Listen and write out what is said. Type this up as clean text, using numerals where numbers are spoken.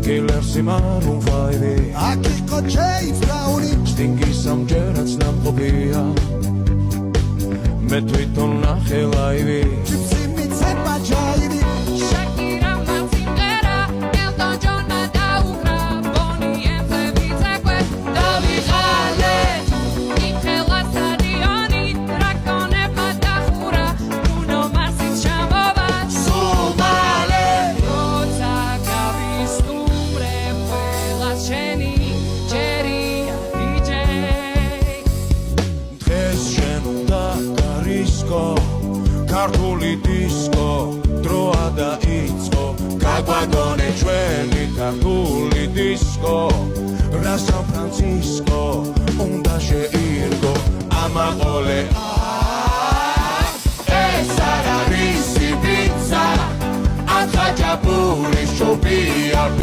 Killers Maroon 5 Aquí con James Brown Stingy სამჯერაც ნამყოფია მე თვითონ ნახე ლაივი Gypsy მიცემა ჯაივი Shakira Matimera Elton John დაუკრა Bonnie M ვიცეკვე დავიღალე იქელა სტადიონი დრაკონებმა დახურა Bruno Mars-ის ჩამოვა სულ მალე როცა გავისტუმრებ ყველას შენი ჯერია DJ დღეს შენ უნდა გარისკო ქართული დისკო დროა დაიწყო გაგვაგონე ჩვენი ქართული დისკო რა სან ფრანცისკო უნდა შეირგო ამაყოლე ეს არ არის იბიცა ან ხაჭაპური შუბი